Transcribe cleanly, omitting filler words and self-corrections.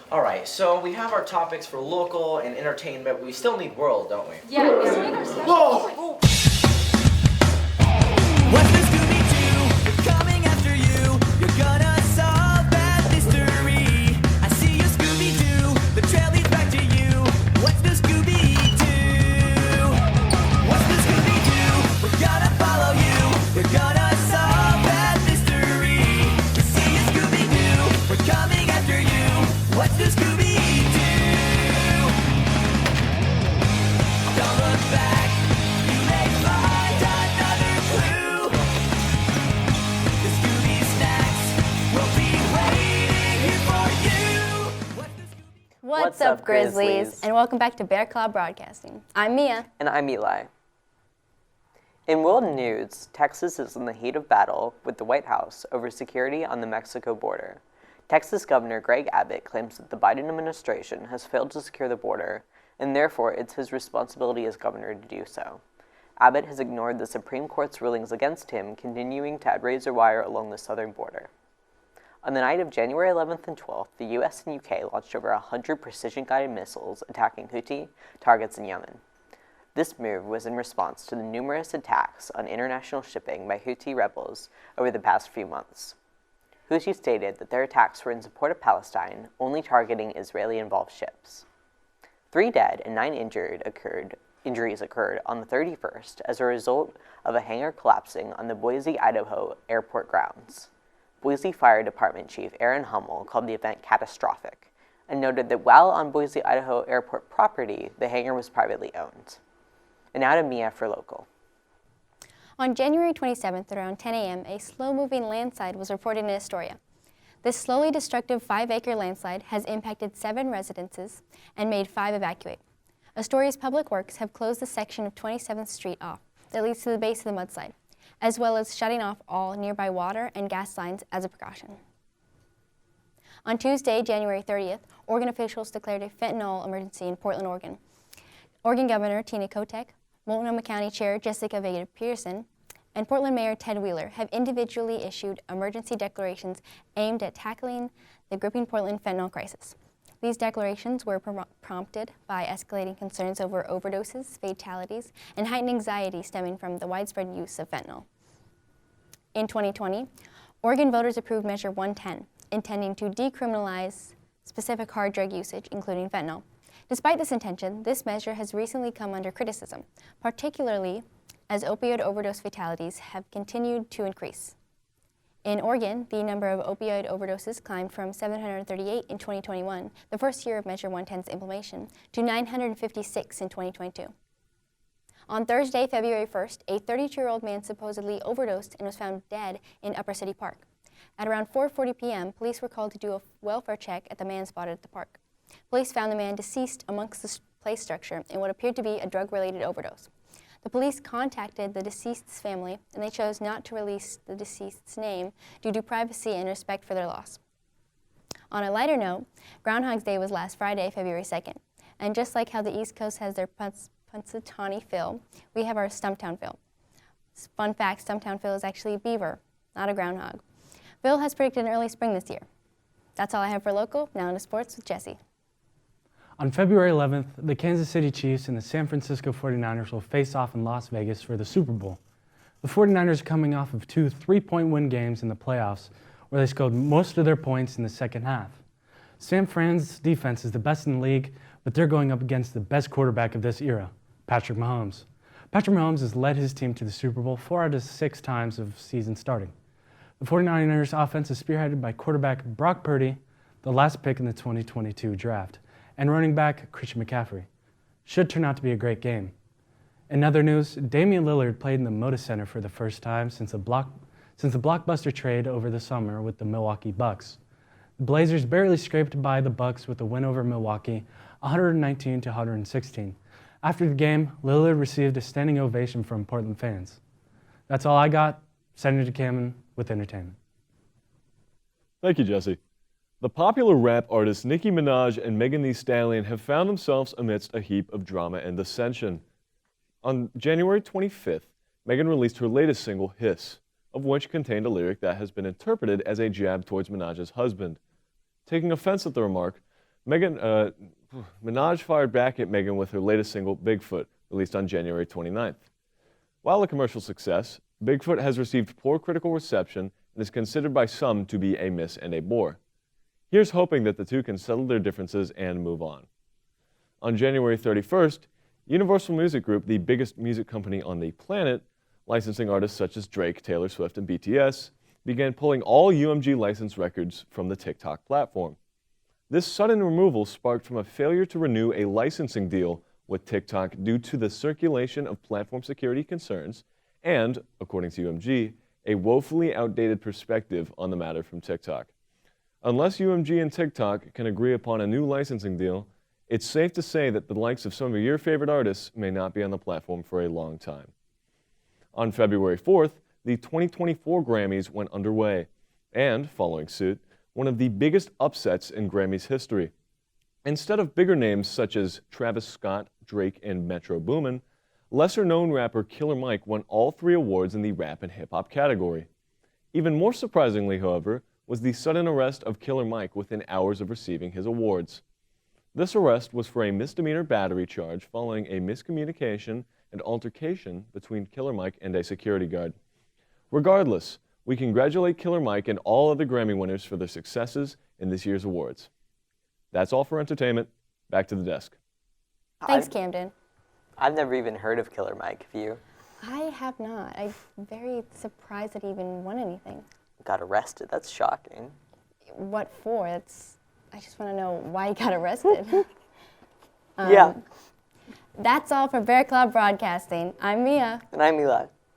All right, so we have our topics for local and entertainment, but we still need world, don't we? Yeah, we still need our special. Whoa! What's the Scooby-Doo? They're coming after you. You're gonna solve that mystery. I see you, Scooby-Doo. The trail leads back to you. What's the Scooby-Doo? What's the Scooby-Doo? We're gonna follow you. We're gonna solve that mystery. I see you, Scooby-Doo. We're coming after you. What's the Scooby-Doo? Don't look back. You may find another clue. The Scooby Snacks will be waiting here for you. What's up, Grizzlies? And welcome back to Bear Claw Broadcasting. I'm Mia. And I'm Eli. In world news, Texas is in the heat of battle with the White House over security on the Mexico border. Texas Governor Greg Abbott claims that the Biden administration has failed to secure the border, and therefore it's his responsibility as governor to do so. Abbott has ignored the Supreme Court's rulings against him, continuing to add razor wire along the southern border. On the night of January 11th and 12th, the US and UK launched over 100 precision-guided missiles attacking Houthi targets in Yemen. This move was in response to the numerous attacks on international shipping by Houthi rebels over the past few months. Houthi stated that their attacks were in support of Palestine, only targeting Israeli-involved ships. 3 dead and 9 injuries occurred on the 31st as a result of a hangar collapsing on the Boise, Idaho airport grounds. Boise Fire Department Chief Aaron Hummel called the event catastrophic and noted that while on Boise, Idaho airport property, the hangar was privately owned. And now to Mia for local. On January 27th, around 10 a.m., a slow-moving landslide was reported in Astoria. This slowly destructive 5-acre landslide has impacted 7 residences and made 5 evacuate. Astoria's Public Works have closed the section of 27th Street off that leads to the base of the mudslide, as well as shutting off all nearby water and gas lines as a precaution. On Tuesday, January 30th, Oregon officials declared a fentanyl emergency in Portland, Oregon. Oregon Governor Tina Kotek, Multnomah County Chair Jessica Vega Pearson, and Portland Mayor Ted Wheeler have individually issued emergency declarations aimed at tackling the gripping Portland fentanyl crisis. These declarations were prompted by escalating concerns over overdoses, fatalities, and heightened anxiety stemming from the widespread use of fentanyl. In 2020, Oregon voters approved Measure 110, intending to decriminalize specific hard drug usage, including fentanyl. Despite this intention, this measure has recently come under criticism, particularly as opioid overdose fatalities have continued to increase. In Oregon, the number of opioid overdoses climbed from 738 in 2021, the first year of Measure 110's implementation, to 956 in 2022. On Thursday, February 1st, a 32-year-old man supposedly overdosed and was found dead in Upper City Park. At around 4:40 p.m., police were called to do a welfare check at the man spotted at the park. Police found the man deceased amongst the play structure in what appeared to be a drug-related overdose. The police contacted the deceased's family, and they chose not to release the deceased's name due to privacy and respect for their loss. On a lighter note, Groundhog's Day was last Friday, February 2nd, and just like how the East Coast has their Punxsutawney Phil, we have our Stumptown Phil. Fun fact, Stumptown Phil is actually a beaver, not a groundhog. Phil has predicted an early spring this year. That's all I have for local. Now into sports with Jesse. On February 11th, the Kansas City Chiefs and the San Francisco 49ers will face off in Las Vegas for the Super Bowl. The 49ers are coming off of 2 3-point win games in the playoffs, where they scored most of their points in the second half. San Fran's defense is the best in the league, but they're going up against the best quarterback of this era, Patrick Mahomes. Patrick Mahomes has led his team to the Super Bowl 4 out of 6 times of season starting. The 49ers offense is spearheaded by quarterback Brock Purdy, the last pick in the 2022 draft, and running back Christian McCaffrey. Should turn out to be a great game. In other news, Damian Lillard played in the Moda Center for the first time since the blockbuster trade over the summer with the Milwaukee Bucks. The Blazers barely scraped by the Bucks with a win over Milwaukee, 119-116. After the game, Lillard received a standing ovation from Portland fans. That's all I got. Sending it to Cameron with entertainment. Thank you, Jesse. The popular rap artists Nicki Minaj and Megan Thee Stallion have found themselves amidst a heap of drama and dissension. On January 25th, Megan released her latest single, Hiss, of which contained a lyric that has been interpreted as a jab towards Minaj's husband. Taking offense at the remark, Minaj fired back at Megan with her latest single, Bigfoot, released on January 29th. While a commercial success, Bigfoot has received poor critical reception and is considered by some to be a miss and a bore. Here's hoping that the two can settle their differences and move on. On January 31st, Universal Music Group, the biggest music company on the planet, licensing artists such as Drake, Taylor Swift, and BTS, began pulling all UMG licensed records from the TikTok platform. This sudden removal sparked from a failure to renew a licensing deal with TikTok due to the circulation of platform security concerns and, according to UMG, a woefully outdated perspective on the matter from TikTok. Unless UMG and TikTok can agree upon a new licensing deal, it's safe to say that the likes of some of your favorite artists may not be on the platform for a long time. On February 4th, the 2024 Grammys went underway, and, following suit, one of the biggest upsets in Grammys history. Instead of bigger names such as Travis Scott, Drake, and Metro Boomin, lesser-known rapper Killer Mike won all 3 awards in the rap and hip-hop category. Even more surprisingly, however, was the sudden arrest of Killer Mike within hours of receiving his awards. This arrest was for a misdemeanor battery charge following a miscommunication and altercation between Killer Mike and a security guard. Regardless, we congratulate Killer Mike and all other Grammy winners for their successes in this year's awards. That's all for entertainment. Back to the desk. Thanks, Camden. I've never even heard of Killer Mike. Have you? I have not. I'm very surprised that he even won anything. Got arrested. That's shocking. What for? I just want to know why he got arrested. Yeah. That's all for Bear Claw Broadcasting. I'm Mia. And I'm Eli.